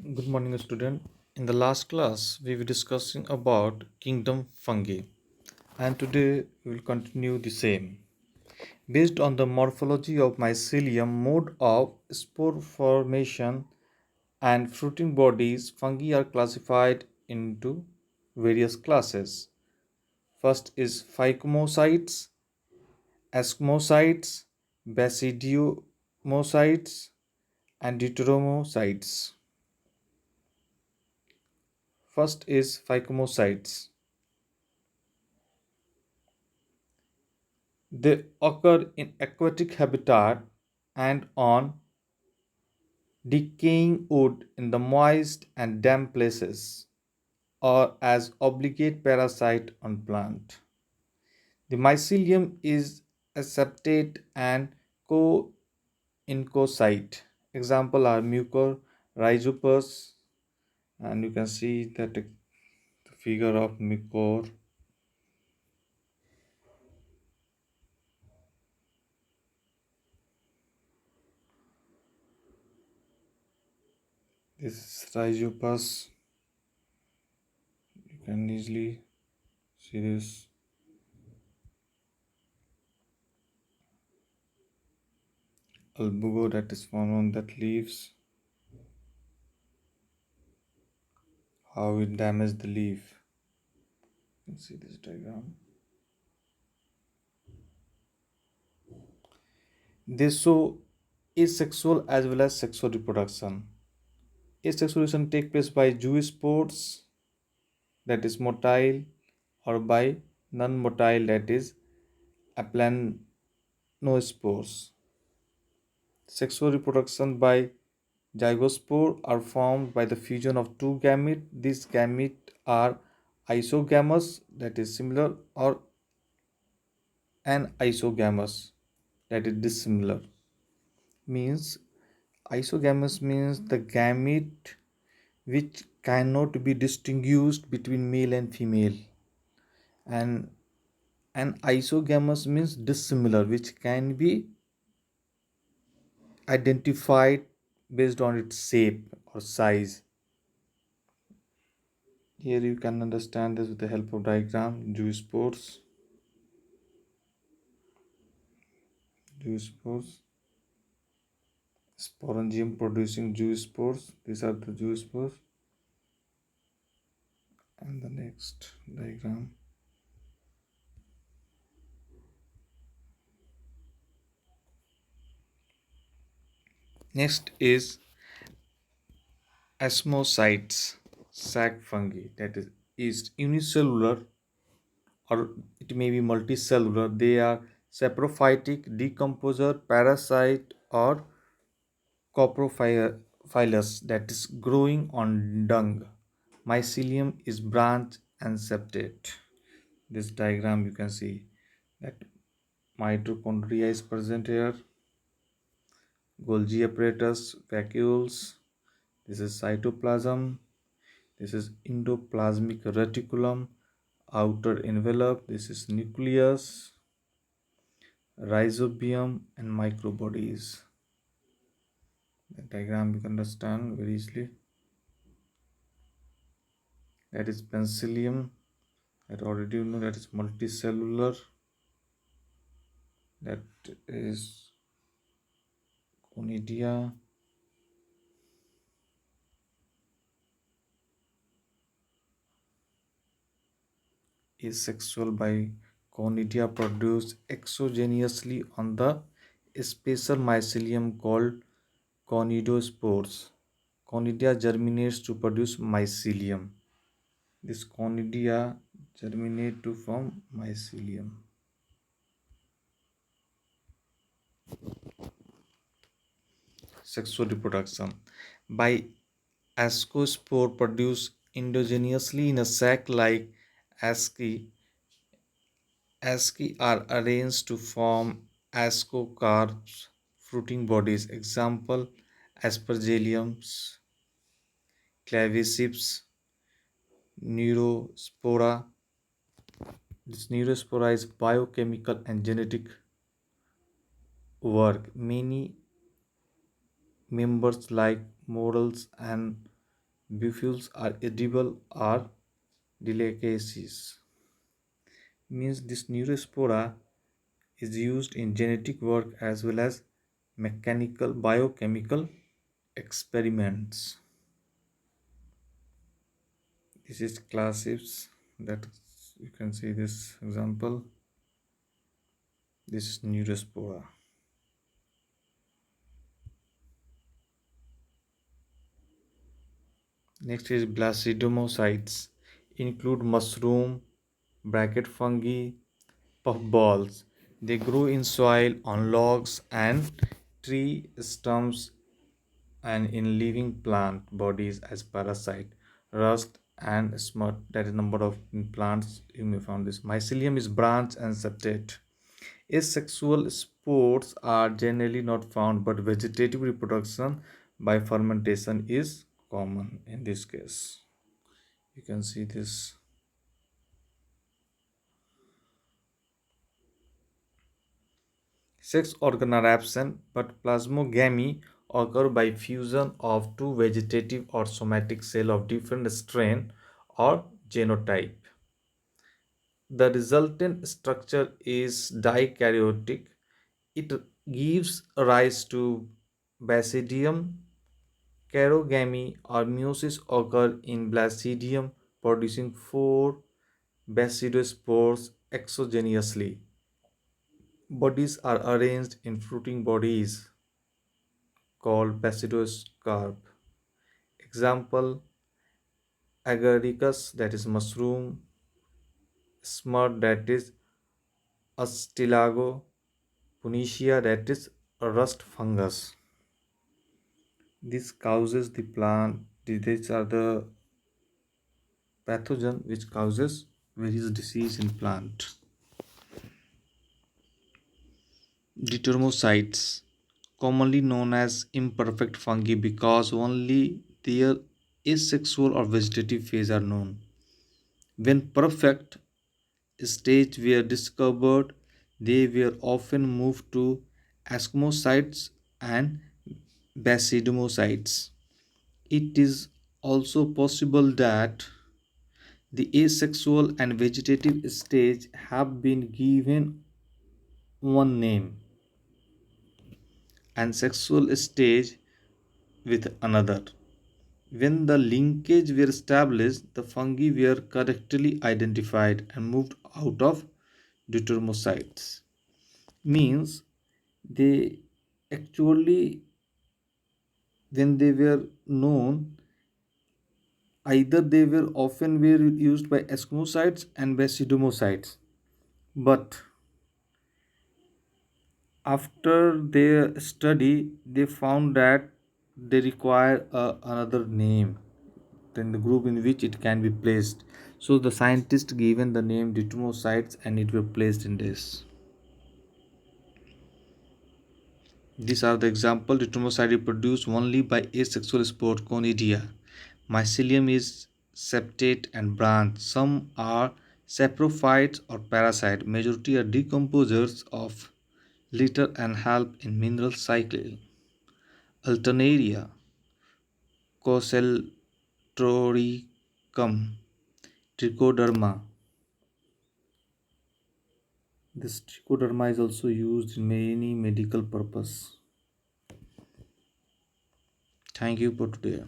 Good morning, student. In the last class, we were discussing about kingdom fungi, and today we will continue the same. Based on the morphology of mycelium, mode of spore formation, and fruiting bodies, fungi are classified into various classes. First is phycomocytes, ascomocytes, basidiomycetes, and deuteromocytes. First is phycomocytes. They occur in aquatic habitat and on decaying wood in the moist and damp places or as obligate parasite on plant. The mycelium is aseptate and co-incocyte. Example are mucor, rhizopus, and you can see that the figure of mucor. This is rhizopus. You can easily see this. Albugo that is found on that leaves, how it damages the leaf. You can see this diagram. They show asexual as well as sexual reproduction. Asexual reproduction take place by zoospores, that is motile, or by non-motile, that is aplanospores. Sexual reproduction by zygospore are formed by the fusion of two gametes. These gametes are isogamous, that is similar, or anisogamous, that is dissimilar. Means isogamous means the gamete which cannot be distinguished between male and female, and isogamous means dissimilar which can be identified based on its shape or size. Here you can understand this with the help of diagram. Zoospores, sporangium producing zoospores. These are the zoospores. And the next diagram. Next is asmocytes, sac fungi, that is unicellular or it may be multicellular. They are saprophytic, decomposer, parasite, or coprophilous, that is growing on dung. Mycelium is branch and septate. This diagram you can see that mitochondria is present here, Golgi apparatus, vacuoles. This is cytoplasm. This is endoplasmic reticulum, outer envelope. This is nucleus, rhizobium, and microbodies. The diagram you can understand very easily. That is penicillium. That already you know, that is multicellular. That is conidia. Asexual by conidia produced exogenously on the spacer mycelium called conidospores. Conidia germinates to produce mycelium. This conidia germinate to form mycelium. Sexual reproduction by ascospore produced endogenously in a sac like asci. Asci are arranged to form ascocarps, fruiting bodies. Example aspergilliums, claviceps, neurospora. This neurospora is biochemical and genetic work. Many members like morels and Bifuels are edible or delicacies. Means this neurospora is used in genetic work as well as mechanical biochemical experiments. This is classics that you can see this example. This is neurospora. Next is blasidomocytes. Include mushroom, bracket fungi, puffballs. They grow in soil, on logs and tree stumps and in living plant bodies as parasite. Rust and smut, that is number of in plants you may find this. Mycelium is branch and septate. Asexual spores are generally not found, but vegetative reproduction by fermentation is common in this case. You can see this. Sex organ are absent, but plasmogamy occur by fusion of two vegetative or somatic cells of different strain or genotype. The resultant structure is dikaryotic. It gives rise to basidium. Carogamy or meiosis occur in Basidium, producing four basidospores exogenously. Bodies are arranged in fruiting bodies called basidoscarp. Example: agaricus, that is mushroom; smut, that is astilago; punicia, that is rust fungus. This causes the plant. These are the pathogen which causes various disease in plant. Determocytes, commonly known as imperfect fungi because only their asexual or vegetative phase are known. When perfect stage were discovered, they were often moved to ascomocytes and basidiomycetes. It is also possible that the asexual and vegetative stage have been given one name and sexual stage with another. When the linkage were established, the fungi were correctly identified and moved out of deuteromocytes. Means they actually, when they were known, either they were often were used by ascomocytes and basidomocytes, but after their study they found that they require another name than the group in which it can be placed. So the scientists given the name deuteromocytes and it were placed in this. These are the example. Deuteromocyte reproduce only by asexual spore conidia. Mycelium is septate and branch. Some are saprophytes or parasite. Majority are decomposers of litter and help in mineral cycle. Alternaria, Coceltoricum, Trichoderma. This trichoderma is also used in many medical purpose. Thank you for today.